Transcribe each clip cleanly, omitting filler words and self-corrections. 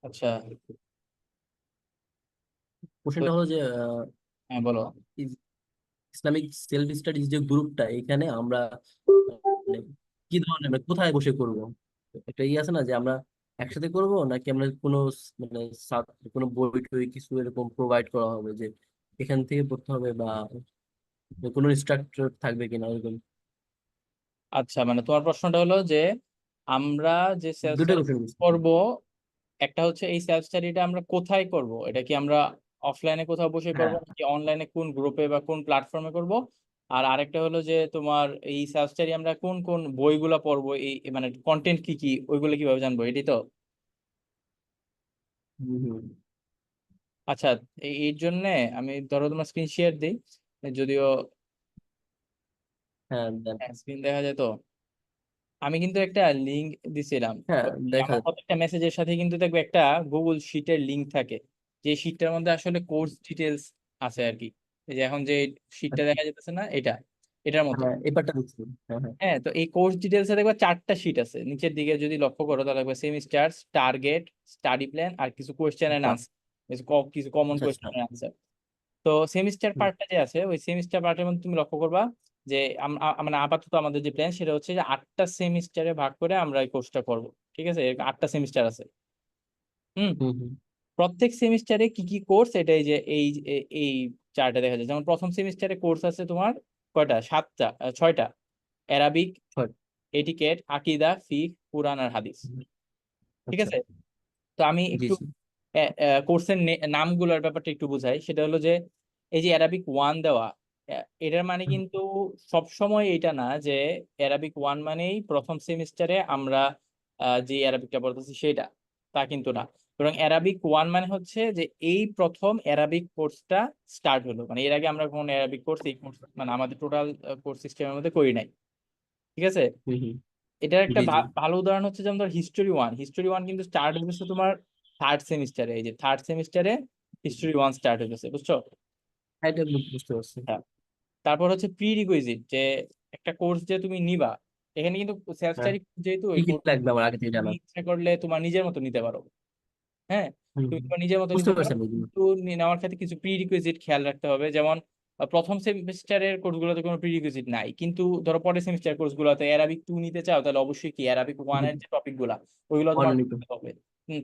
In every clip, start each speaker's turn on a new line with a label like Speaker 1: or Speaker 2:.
Speaker 1: আচ্ছা। তো
Speaker 2: কোশ্চেনটা হলো যে
Speaker 1: হ্যাঁ, বলো।
Speaker 2: ইসলামিক সেলফ স্টাডিজ যে গ্রুপটা, এখানে আমরা মানে কি ধরনের, মানে কোথায় বসে করব? একটা আছে না যে আমরা একসাথে করব, নাকি আমরা কোনো মানে কোনো বই টই কিছু এরকম প্রোভাইড করা হবে যে এখান থেকে পড়তে হবে, বা কোনো ইনস্ট্রাক্টর থাকবে কিনা এরকম?
Speaker 1: আচ্ছা, মানে তোমার প্রশ্নটা হলো যে আমরা যে সেলফ
Speaker 2: দুটো
Speaker 1: স্টাডি
Speaker 2: কোশ্চেন বুঝছি।
Speaker 1: করব, একটা হচ্ছে এই সেলফ স্টাডিটা আমরা কোথায় করব, এটা কি আমরা অফলাইনে কোথাও বসে করব
Speaker 2: হ্যাঁ,
Speaker 1: নাকি অনলাইনে কোন গ্রুপে বা কোন প্ল্যাটফর্মে করব? আর আরেকটা হলো যে তোমার এই সেলফ স্টাডি আমরা কোন কোন বইগুলা পড়বো, এই মানে কন্টেন্ট কি কি, ওইগুলো কিভাবে জানবো, এটাই তো।
Speaker 2: হম হম।
Speaker 1: আচ্ছা, এর জন্য আমি ধরো তোমার স্ক্রিন শেয়ার দিই, যদিও
Speaker 2: হ্যাঁ দেন।
Speaker 1: স্ক্রিন দেখা যায় তো। আমি কিন্তু একটা লিংক দিছিলাম।
Speaker 2: হ্যাঁ দেখা
Speaker 1: আমার
Speaker 2: যাচ্ছে।
Speaker 1: প্রত্যেকটা মেসেজের সাথে কিন্তু দেখবে একটা গুগল শিটের লিংক থাকে, যে শিটটার মধ্যে আসলে কোর্স ডিটেলস আছে আর কি। এই যে এখন যে শিটটা
Speaker 2: আচ্ছা,
Speaker 1: দেখা যাচ্ছে না, এটার মতো।
Speaker 2: হ্যাঁ এবারটা বুঝছি। হ্যাঁ হ্যাঁ।
Speaker 1: হ্যাঁ, তো এই কোর্স ডিটেলসে দেখবে চারটা শিট আছে নিচের দিকে, যদি লক্ষ্য করো তাহলে দেখবে সেমিস্টার, টার্গেট, স্টাডি প্ল্যান আর কিছু কোয়েশ্চেন এন্ড
Speaker 2: আচ্ছা
Speaker 1: আনসার, কিছু কমন
Speaker 2: আচ্ছা। আচ্ছা।
Speaker 1: Question and answer. তো সেমিস্টার
Speaker 2: হুম,
Speaker 1: পার্টটা যে আছে, ওই সেমিস্টার পার্টের মধ্যে তুমি লক্ষ্য করবা যে মানে আপাতত আমাদের যে প্ল্যান সেটা হচ্ছে যে 8টা সেমিস্টারে ভাগ করে আমরা এই কোর্সটা করব। ঠিক আছে, এরকম 8টা সেমিস্টার আছে। হুম।
Speaker 2: হুম, হুম।
Speaker 1: প্রত্যেক সেমিস্টারে কি কি কোর্স, এটাই যে এই চার্টে দেখা যায়। যেমন প্রথম সেমিস্টারে কোর্স আছে তোমার কয়টা, 7টা, 6টা। অ্যারাবিক,
Speaker 2: ছয়।
Speaker 1: এটিকেট, আকিদা, ফিকহ, কুরআন আর হাদিস।
Speaker 2: হুম,
Speaker 1: ঠিক
Speaker 2: আচ্ছা।
Speaker 1: আছে। তো আমি
Speaker 2: জি
Speaker 1: একটু
Speaker 2: জি।
Speaker 1: কোর্সের নামগুলোর ব্যাপারটা একটু বুঝাই। সেটা হলো যে এই যে অ্যারাবিক ওয়ান দেওয়া, এটার মানে
Speaker 2: হুম,
Speaker 1: কিন্তু সব সময় এটা না যে অ্যারাবিক ওয়ান মানেই প্রথম সেমিস্টারে আমরা যে অ্যারাবিকটা পড়তেছি সেটা, তা কিন্তু না। বরং অ্যারাবিক ওয়ান মানে হচ্ছে যে এই প্রথম অ্যারাবিক কোর্সটা স্টার্ট হলো, মানে এর আগে আমরা কোন অ্যারাবিক কোর্স, এই কোর্স মানে আমাদের টোটাল কোর্স সিস্টেমের মধ্যে করি নাই। ঠিক আছে।
Speaker 2: হুম, হুম।
Speaker 1: এটার একটা
Speaker 2: জি জি।
Speaker 1: ভালো উদাহরণ হচ্ছে যেমন ধর হিস্টোরি ওয়ান কিন্তু স্টার্ট হয়েছে তোমার থার্ড সেমিস্টারে। এই যে থার্ড সেমিস্টারে হিস্টোরি ওয়ান স্টার্ট হয়েছে, বুঝছো?
Speaker 2: হ্যাঁ, এটা বুঝতে পারছি।
Speaker 1: হ্যাঁ। তারপর হচ্ছে প্রি রিকুইজিট, যে একটা কোর্স যে তুমি নিবা, এখানে কিন্তু সেলফ
Speaker 2: হ্যাঁ,
Speaker 1: স্টাডি যেহেতু
Speaker 2: কি
Speaker 1: ওই
Speaker 2: কি
Speaker 1: কোর্স
Speaker 2: লাগবে আমার আগে থেকে
Speaker 1: তুমি
Speaker 2: জানা?
Speaker 1: ইচ্ছা করলে তোমার নিজের মতো নিতে পারো। হ্যাঁ,
Speaker 2: হুম,
Speaker 1: তুমি
Speaker 2: হুম।
Speaker 1: তোমার নিজের মতো
Speaker 2: বুঝতে
Speaker 1: নিতে পারো,
Speaker 2: পারছেন এগুলো?
Speaker 1: কিন্তু নেওয়ার ক্ষেত্রে কিছু প্রি রিকুইজিট খেয়াল রাখতে হবে। যেমন প্রথম সেমিস্টারের কোর্সগুলোতে কোনো প্রি রিকুইজিট নাই, কিন্তু ধরো পরের সেমিস্টার কোর্সগুলোতে অ্যারাবিক 2 নিতে চাও, তাহলে অবশ্যই কি অ্যারাবিক 1 এর যে টপিক গুলা ওইগুলো তোমার
Speaker 2: অনিয়মিত।
Speaker 1: বুঝতে হবে।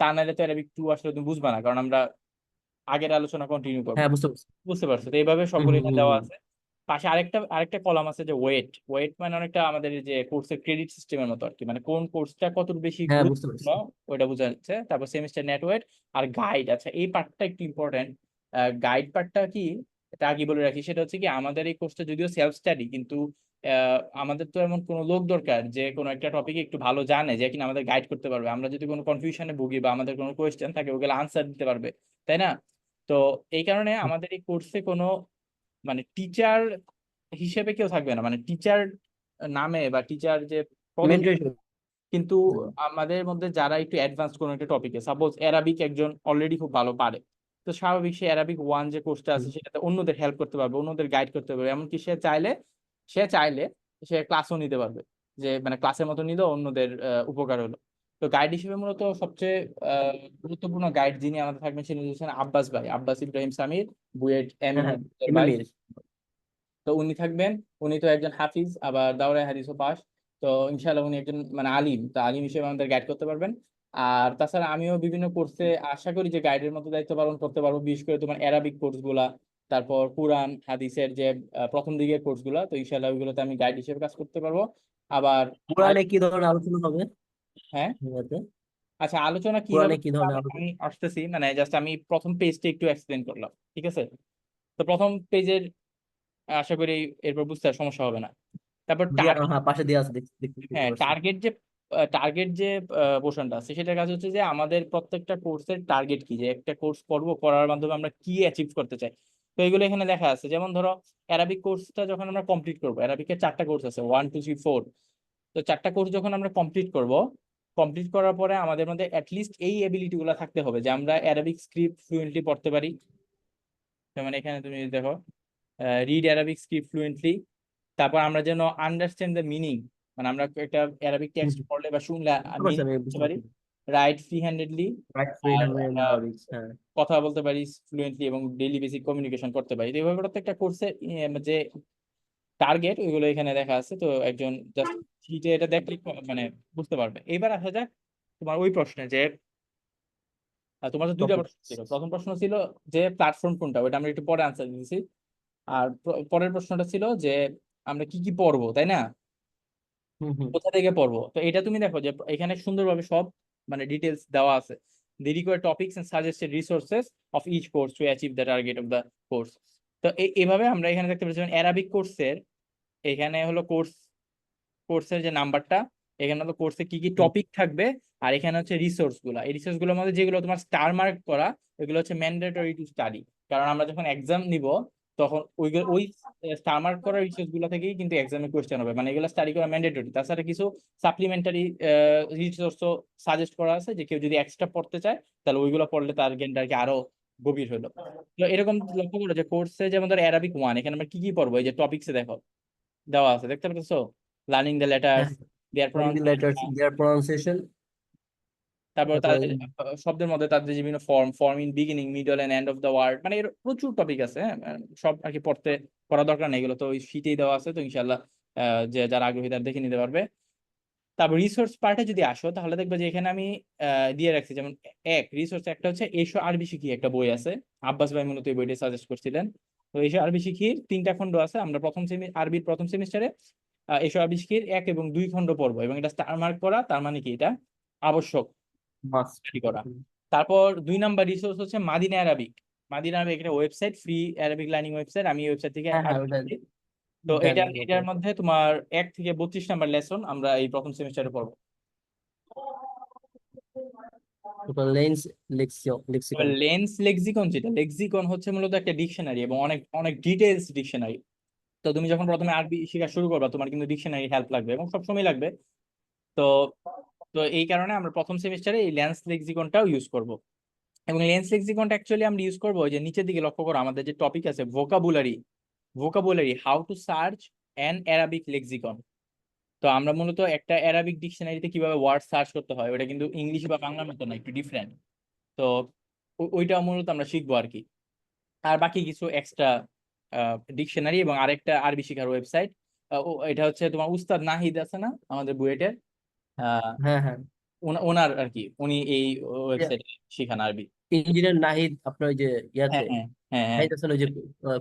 Speaker 1: তা নাহলে তো অ্যারাবিক 2 আসলে তুমি বুঝবা না, কারণ আমরা আগের আলোচনা কন্টিনিউ করবো।
Speaker 2: হ্যাঁ বুঝতে পারছি।
Speaker 1: বুঝতে পারছো তো? এইভাবে
Speaker 2: হুম
Speaker 1: সবগুলো
Speaker 2: হুম
Speaker 1: এখানে
Speaker 2: হুম
Speaker 1: দেওয়া
Speaker 2: হুম।
Speaker 1: আছে। পাশে আরেকটা আরেকটা কলাম আছে যে ওয়েট। ওয়েট মানে অনেকটা আমাদের এই যে কোর্সের ক্রেডিট সিস্টেমের মতো আর কি, মানে কোন কোর্সটা কত বেশি
Speaker 2: হ্যাঁ বুঝতে
Speaker 1: গুরুত্বপূর্ণ
Speaker 2: পারছি।
Speaker 1: ওইটা বোঝা যাচ্ছে। তারপর সেমিস্টার নেট ওয়েট আর গাইড। আচ্ছা, এই পার্টটা একটু ইম্পর্টেন্ট। গাইড পার্টটা কি, এটা আগে বলে রাখি। সেটা হচ্ছে কি, আমাদের এই কোর্সটা যদিও সেলফ স্টাডি, কিন্তু আমাদের তো এমন কোনো লোক দরকার যে কোনো একটা টপিকে একটু ভালো জানে, যে কিনা আমাদের গাইড করতে পারবে। আমরা যদি কোনো কনফিউশনে ভুগি বা আমাদের কোনো কোয়েশ্চেন থাকে, ওগুলো আনসার দিতে পারবে, তাই না? তো এই কারণে আমাদের এই কোর্সে কোনো মানে টিচার হিসেবে কেউ থাকবে না, মানে টিচার নামে বা টিচার যে পদবি।
Speaker 2: মেন্টর।
Speaker 1: কিন্তু আমাদের মধ্যে যারা একটু অ্যাডভান্স কোনো একটা টপিকে, সাপোজ অ্যারাবিক একজন অলরেডি খুব ভালো পারে, তো স্বাভাবিক সে অ্যারাবিক ওয়ান যে কোর্সটা আছে সেটাতে অন্যদের হেল্প করতে পারবে, অন্যদের গাইড করতে পারবে। এমনকি সে চাইলে সে ক্লাসও নিতে পারবে, যে মানে ক্লাসের মতো নিলেও অন্যদের উপকার হলো। তো গাইড হিসেবে মূলত সবচেয়ে আহ, গুরুত্বপূর্ণ গাইড যিনি আমাদের থাকবেন, তিনি হচ্ছেন আব্বাস ভাই, আব্বাস ইব্রাহিম সামির, বুয়েট এম এ
Speaker 2: হ্যাঁ হ্যাঁ,
Speaker 1: ভাই।
Speaker 2: এমএমএ।
Speaker 1: তো উনি থাকবেন। উনি তো একজন হাফিজ, আবার দাওরায়ে হাদিসও পাস। তো ইনশাআল্লাহ উনি একজন মানে আলিম, তো আলিম হিসেবে আমাদের গাইড করতে পারবেন। আর তাছাড়া আমিও বিভিন্ন কোর্সে আশা করি যে গাইডের মতো দায়িত্ব পালন করতে পারবো, বিশেষ করে তোমার অ্যারাবিক কোর্স গুলা, তারপর কুরআন হাদিসের যে প্রথম দিকের কোর্স গুলা, তো ইনশাআল্লাহ ওইগুলোতে আমি গাইড হিসেবে কাজ করতে পারবো। আবার
Speaker 2: কোরআনে
Speaker 1: আরেক-
Speaker 2: কি ধরনের আলোচনা হবে?
Speaker 1: হ্যাঁ।
Speaker 2: এটাতে?
Speaker 1: আচ্ছা, আলোচনা কি হবে
Speaker 2: কোরআনে কি ধরনের
Speaker 1: আমি
Speaker 2: আলোচনা?
Speaker 1: আমি আসতেছি, মানে জাস্ট আমি প্রথম পেজটা একটু এক্সপ্লেন করলাম। ঠিক আছে। তো প্রথম পেজের আশা করি এরপর বুঝতে আর সমস্যা হবে না। তারপর
Speaker 2: দিয়া, হ্যাঁ পাশে দেওয়া আছে, দেখতে
Speaker 1: হ্যাঁ,
Speaker 2: পাচ্ছি।
Speaker 1: টার্গেট যে পোর্শনটা আছে, সেটার কাছে হচ্ছে যে আমাদের প্রত্যেকটা কোর্সের টার্গেট কি, যে একটা কোর্স করব, করার মাধ্যমে আমরা কি অ্যাচিভ করতে চাই। তো এগুলো এখানে লেখা আছে। যেমন ধরো অ্যারাবিক কোর্সটা যখন আমরা কমপ্লিট করবো, অ্যারাবিকের 4টা কোর্স আছে, 1 2 3 4। তো 4টা কোর্স যখন আমরা কমপ্লিট করব, কমপ্লিট করার পরে আমাদের মধ্যে অ্যাটলিস্ট এই এবিলিটি গুলো থাকতে হবে যে আমরা অ্যারাবিক স্ক্রিপ্ট ফ্লুয়েন্টলি পড়তে পারি। যেমন এখানে তুমি দেখো, রিড অ্যারাবিক স্ক্রিপ্ট ফ্লুয়েন্টলি। তারপর আমরা যেন আন্ডারস্ট্যান্ড দ্য মিনিং, মানে আমরা একটা অ্যারাবিক
Speaker 2: হুম,
Speaker 1: টেক্সট
Speaker 2: হুম।
Speaker 1: পড়লে বা শুনলে
Speaker 2: বুঝতে পারছি,
Speaker 1: মিনিং
Speaker 2: আমি
Speaker 1: বুঝতে
Speaker 2: বুঝতে
Speaker 1: পারি।
Speaker 2: পারছি।
Speaker 1: Write free handedly,
Speaker 2: write free
Speaker 1: আর
Speaker 2: হ্যান্ড
Speaker 1: আমরা
Speaker 2: আরবিক্স, হ্যাঁ।
Speaker 1: কথা বলতে পারি ফ্লুয়েন্টলি এবং ডেইলি বেসিক কমিউনিকেশন করতে পারি। তো এইভাবে প্রত্যেকটা কোর্সের যে টার্গেট ওইগুলো এখানে দেখা আছে। তো একজন জাস্ট শিটে এটা দেখলে মানে বুঝতে পারবে। এবার আসা যাক তোমার ওই প্রশ্নে যে তোমার তো দুইটা
Speaker 2: টপিক।
Speaker 1: প্রশ্ন ছিল। প্রথম প্রশ্ন ছিল যে প্ল্যাটফর্ম কোনটা, ওইটা আমরা একটু পরে আনসার দিয়েছি। আর পরের প্রশ্নটা ছিল যে আমরা কি কি পড়বো, তাই না,
Speaker 2: হুম হুম।
Speaker 1: কোথা থেকে পড়বো। তো এটা তুমি দেখো যে এখানে সুন্দরভাবে সব মানে ডিটেলস দেওয়া আছে। The required topics and suggested resources of each course to achieve the target of the course. তো এইভাবে আমরা এখানে দেখতে পাচ্ছি অ্যারাবিক কোর্সের এখানে হলো কোর্সের যে নাম্বারটা, এখানে হলো কোর্সে কি কি
Speaker 2: হুম।
Speaker 1: টপিক থাকবে, আর এখানে হচ্ছে রিসোর্স গুলা। এই রিসোর্স গুলোর মধ্যে যেগুলো তোমার স্টার মার্ক করা এগুলো হচ্ছে ম্যান্ডেটরি টু স্টাডি। কারণ আমরা যখন এক্সাম নিব তখন ওই স্টার মার্ক করা রিসোর্স গুলো থেকেই কিন্তু এক্সামে কোয়েশ্চেন হবে, মানে এগুলো স্টাডি করা ম্যান্ডেটরি। তাছাড়া কিছু সাপ্লিমেন্টারি রিসোর্সও সাজেস্ট করা আছে, যে কেউ যদি এক্সট্রা পড়তে চায় তাহলে ওইগুলো পড়লে তার জ্ঞানটা আর কি আরো গভীর হলো। তো এরকম লক্ষ্য করো যে কোর্সে যেমন ধরো অ্যারাবিক 1 এখানে আমরা কি কি পড়বো, এই যে টপিকসে দেখো দেওয়া আছে, দেখতে পাচ্ছ, লার্নিং দ্য লেটার্স,
Speaker 2: হ্যাঁ,
Speaker 1: দেয়ার
Speaker 2: the letters,
Speaker 1: pronunciation,
Speaker 2: their pronunciation,
Speaker 1: তারপর
Speaker 2: তারপরে
Speaker 1: তাদের শব্দের মধ্যে তাদের যে বিভিন্ন form, form in beginning middle end end of the word, মানে এর প্রচুর টপিক আছে। হ্যাঁ, সব আর কি পড়া দরকার নেই, এগুলো তো ওই শীটেই দেওয়া আছে। তো ইনশাল্লাহ যে যারা আগ্রহী তারা দেখে নিতে পারবে। তারপর রিসোর্স পার্টে যদি আসো তাহলে দেখবে যে এখানে আমি দিয়ে রাখছি যেমন এক রিসোর্স একটা হচ্ছে এসো আরবি শিখি, একটা বই আছে। আব্বাস ভাই মূলত এই বইটা সাজেস্ট করছিলেন। তো এসো আরবি শিখির 3টা খণ্ড আছে। আমরা আরবির প্রথম সেমিস্টারে এসো আরবি শিখির 1 এবং 2 খণ্ড পড়বো, এবং এটা স্টার মার্ক করা, তার মানে কি এটা আবশ্যক
Speaker 2: মাস্ট।
Speaker 1: স্টাডি করা। তারপর 2 নাম্বার রিসোর্স হচ্ছে মাদিনা অ্যারাবিক। মাদিনা অ্যারাবিক একটা website, free Arabic learning website. আমি ওয়েবসাইট থেকে
Speaker 2: হ্যাঁ হ্যাঁ,
Speaker 1: আরবি
Speaker 2: ওটা
Speaker 1: শিখি। তো
Speaker 2: জানি
Speaker 1: এটার মধ্যে তোমার 1 থেকে 32 নাম্বার লেসন আমরা এই প্রথম সেমিস্টারে পড়বো।
Speaker 2: তারপর লেন্স লেক্সিকন।
Speaker 1: লেন্স লেক্সিকন, যেটা লেক্সিকন হচ্ছে মূলত একটা ডিকশনারি এবং অনেক অনেক ডিটেলস ডিকশনারি। তো তুমি যখন প্রথমে আরবি শেখা শুরু করবে তোমার কিন্তু ডিকশনারি হেল্প লাগবে এবং সবসময় লাগবে। তো তো এই কারণে আমরা প্রথম সেমিস্টারে এই লেন্স লেক্সিকনটাও ইউজ করব। এবং লেন্স লেক্সিকনটা অ্যাকচুয়ালি আমরা ইউজ করবো যে নিচের দিকে লক্ষ্য করো, আমাদের যে টপিক আছে vocabulary how to search an Arabic lexicon. তো আমরা মূলত একটা অ্যারাবিক ডিকশনারিতে কিভাবে ওয়ার্ড সার্চ করতে হয়, ওটা কিন্তু ইংলিশ বা বাংলার মতো না, একটু ডিফারেন্ট। তো ওইটা মূলত আমরা শিখবো আর কি। আর বাকি কিছু এক্সট্রা ডিকশনারি এবং আরেকটা আরবি শেখার ওয়েবসাইট। এটা হচ্ছে তোমার উস্তাদ নাহিদ আছে না আমাদের বুয়েটের, আহ
Speaker 2: হ্যাঁ হ্যাঁ,
Speaker 1: ওনার আর কি, উনি এই ওয়েবসাইটে শিখান আরবি।
Speaker 2: ইঞ্জিনিয়ার নাহিদ, আপনার ওই যে ইয়াতে
Speaker 1: হ্যাঁ হ্যাঁ হ্যাঁ হ্যাঁ
Speaker 2: নাহিদ আছেন, ওই যে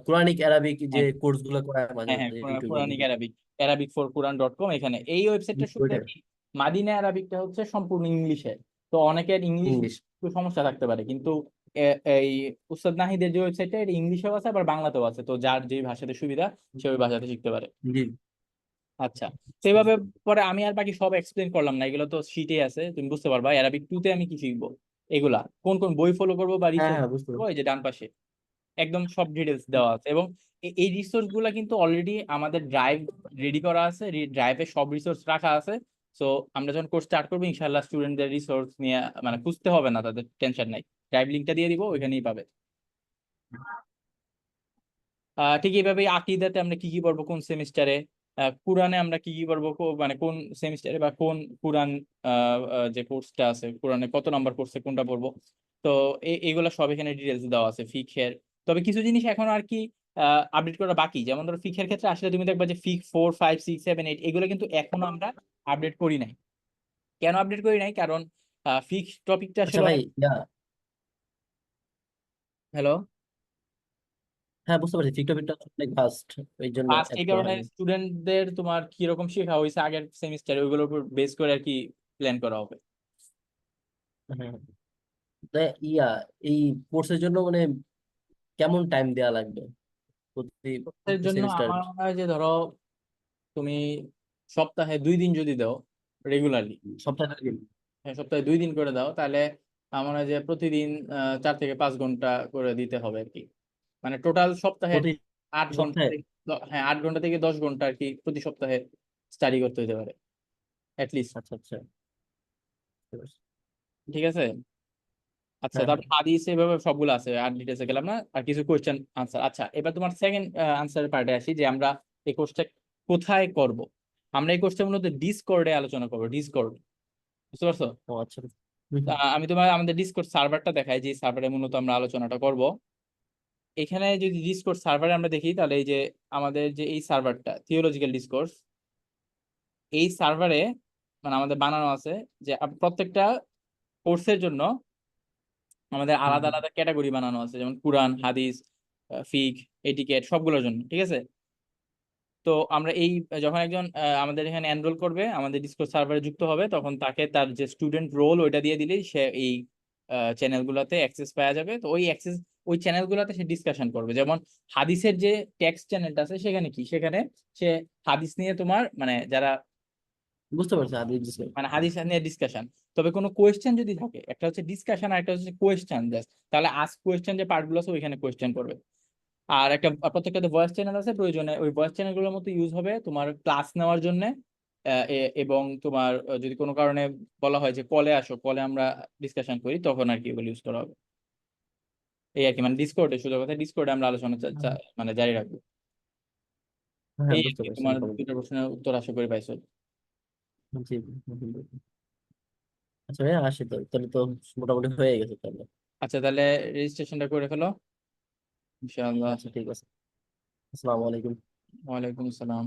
Speaker 2: কোরআনিক অ্যারাবিক যে
Speaker 1: হ্যাঁ
Speaker 2: কোর্স গুলো করায় মাঝে
Speaker 1: হ্যাঁ হ্যাঁ
Speaker 2: মাঝে ইউটিউবে
Speaker 1: কোরআনিক
Speaker 2: ভিডিও।
Speaker 1: Arabic, arabic4quran.com। এখানে এই ওয়েবসাইটটা সুবিধা কি, মাদিনা অ্যারাবিকটা হচ্ছে সম্পূর্ণ ইংলিশে। তো অনেকের ইংলিশ
Speaker 2: ইংলিশ।
Speaker 1: একটু সমস্যা থাকতে পারে, কিন্তু এই উস্তাদ নাহিদের যে ওয়েবসাইটটা এটা ইংলিশেও আছে আবার বাংলাতেও আছে। তো যার যেই ভাষাতে সুবিধা সে ওই ভাষাতে শিখতে পারে।
Speaker 2: জি।
Speaker 1: আচ্ছা, সেভাবে পরে আমি আর বাকি সব এক্সপ্লেন করলাম না, এগুলো তো শীটে আছে, তুমি বুঝতে পারবা অ্যারাবিক 2 তে আমি কি শিখবো, এগুলা কোন কোন বই ফলো করবো বা
Speaker 2: হ্যাঁ
Speaker 1: রিসোর্স
Speaker 2: হ্যাঁ, বুঝতে
Speaker 1: করবো,
Speaker 2: পারছি।
Speaker 1: এই যে ডান পাশে একদম সব ডিটেলস দেওয়া আছে। এবং এই রিসোর্স গুলা কিন্তু অলরেডি আমাদের ড্রাইভ রেডি করা আছে, ড্রাইভে সব রিসোর্স রাখা আছে। সো আমরা যখন কোর্স স্টার্ট করবো ইনশাল্লাহ স্টুডেন্টদের রিসোর্স নিয়ে মানে খুঁজতে হবে না, তাদের টেনশন নাই। ড্রাইভ লিঙ্কটা দিয়ে দিব, ওইখানেই পাবে। ঠিক এইভাবে আকীদাতে আমরা কি কি পড়বো কোন সেমিস্টারে, কুরআনে আমরা কি কি পড়বো মানে কোন সেমিস্টারে বা কোন কুরআন যে কোর্সটা আছে কুরআনে কত নাম্বার কোর্সে কোনটা পড়বো। তো এইগুলা সব এখানে ডিটেলস দেওয়া আছে ফিকের। তবে কিছু জিনিস এখন আর কি আপডেট করা বাকি, যেমন ধরো ফিকের ক্ষেত্রে আসলে তুমি দেখবা যে ফিক 4 5 6 7 8 এগুলো কিন্তু এখনো আমরা আপডেট করি নাই। কেন আপডেট করি নাই, কারণ ফিক টপিকটা
Speaker 2: আচ্ছা
Speaker 1: আসলে
Speaker 2: ভাই,
Speaker 1: হ্যালো
Speaker 2: হ্যাঁ বুঝতে পারছি, টিকটকটা অনেক ফাস্ট, এই জন্য
Speaker 1: ফার্স্ট,
Speaker 2: এড
Speaker 1: এই
Speaker 2: করা
Speaker 1: কারণে
Speaker 2: হয়নি।
Speaker 1: স্টুডেন্টদের তোমার কিরকম শেখা হয়েছে আগের সেমিস্টারে ওইগুলোর উপর বেস করে আর কি প্ল্যান করা হবে।
Speaker 2: হ্যাঁ, তা ইয়া এই কোর্সের জন্য মানে কেমন টাইম দেওয়া লাগবে প্রতি
Speaker 1: এর
Speaker 2: প্রতি
Speaker 1: জন্য
Speaker 2: সেমিস্টার?
Speaker 1: আমার মনে হয় যে ধরো তুমি সপ্তাহে 2 দিন যদি দাও রেগুলারলি,
Speaker 2: সপ্তাহে দিন?
Speaker 1: সপ্তাহে 2 দিন করে দাও, তাহলে আমার মনে হয় যে প্রতিদিন 4 থেকে 5 ঘন্টা করে দিতে হবে আর কি। মানে টোটাল সপ্তাহে
Speaker 2: প্রতি
Speaker 1: 8 ঘন্টা
Speaker 2: সপ্তাহে?
Speaker 1: হ্যাঁ 8 ঘন্টা থেকে 10 ঘন্টা আর কি প্রতি সপ্তাহে স্টাডি করতে হতে পারে অ্যাটলিস্ট।
Speaker 2: আচ্ছা আচ্ছা, বুঝতে পারছি।
Speaker 1: ঠিক আছে। আচ্ছা,
Speaker 2: হ্যাঁ হ্যাঁ।
Speaker 1: তারপর হাদিস এভাবে সবগুলো আছে, আর ডিটেলসে গেলাম না। আর কিছু কোয়েশ্চেন আনসার। আচ্ছা, এবার তোমার সেকেন্ড আনসারের পার্টে আসি, যে আমরা এই কোর্সটা কোথায় করব। আমরা এই কোর্সটা মূলত ডিসকর্ডে আলোচনা করবো, ডিসকর্ড, বুঝতে পারছো।
Speaker 2: ও আচ্ছা, হুম, হুম,
Speaker 1: আমি তোমার আমাদের ডিসকর্ড সার্ভারটা দেখাই, যে সার্ভারে মূলত আমরা আলোচনাটা করব। এখানে যদি ডিসকর্ড সার্ভারে আমরা দেখি, তাহলে এই যে আমাদের যে এই সার্ভারটা থিওলজিক্যাল ডিসকোর্স, এই সার্ভারে মানে আমাদের বানানো আছে যে প্রত্যেকটা কোর্সের জন্য আমাদের
Speaker 2: হুম,
Speaker 1: আলাদা
Speaker 2: হুম।
Speaker 1: আলাদা ক্যাটাগরি বানানো আছে, যেমন কুরআন, হাদিস, ফিক, এটিকেট, সবগুলোর জন্য, ঠিক আছে? তো আমরা এই যখন একজন আমাদের এখানে এনরোল করবে, আমাদের ডিসকর্ড সার্ভারে যুক্ত হবে, তখন তাকে তার যে স্টুডেন্ট রোল ওইটা দিয়ে দিলেই সে এই চ্যানেলগুলোতে অ্যাক্সেস পাওয়া যাবে। তো ওই অ্যাক্সেস, ওই চ্যানেলগুলোতে সে ডিসকাশন করবে। যেমন হাদিসের যে টেক্সট চ্যানেলটা আছে, সেখানে কি, সেখানে সে হাদিস নিয়ে তোমার মানে যারা
Speaker 2: বুঝতে পারছি হাদিস discussion।
Speaker 1: মানে হাদিস নিয়ে ডিসকাশন। তবে কোনো কোয়েশ্চেন যদি থাকে, একটা হচ্ছে ডিসকাশন আর একটা হচ্ছে কোয়েশ্চেন জাস্ট, তাহলে আস্ক কোয়েশ্চেন যে পার্টগুলো আছে ওইখানে কোয়েশ্চেন করবে। আর একটা প্রত্যেকটা ভয়েস চ্যানেল আছে, প্রয়োজনে ওই ভয়েস চ্যানেলগুলোর মতো ইউজ হবে তোমার ক্লাস নেওয়ার জন্য। এবং তোমার যদি কোনো কারণে বলা হয় যে কলে আসো, কলে আমরা ডিসকাশন করি, তখন আর কি এগুলো ইউজ করা হবে। এই আর কি, মানে ডিসকর্ডে, সোজা কথা ডিসকর্ডে আমরা আলোচনা মানে জারি রাখবো।
Speaker 2: হ্যাঁ,
Speaker 1: এই আর
Speaker 2: বুঝতে
Speaker 1: কি,
Speaker 2: পারছি
Speaker 1: তোমার
Speaker 2: মোটামুটি।
Speaker 1: দুটো প্রশ্নের উত্তর আশা করি পাইছো।
Speaker 2: জি, জি, জি। আচ্ছা ভাইয়া, আসি তো, তাহলে তো মোটামুটি হয়ে গেছে তাহলে।
Speaker 1: আচ্ছা, তাহলে রেজিস্ট্রেশনটা করে ফেলো ইনশাআল্লাহ।
Speaker 2: আচ্ছা, ঠিক আছে। আসসালামু আলাইকুম।
Speaker 1: ওয়ালাইকুম আসসালাম।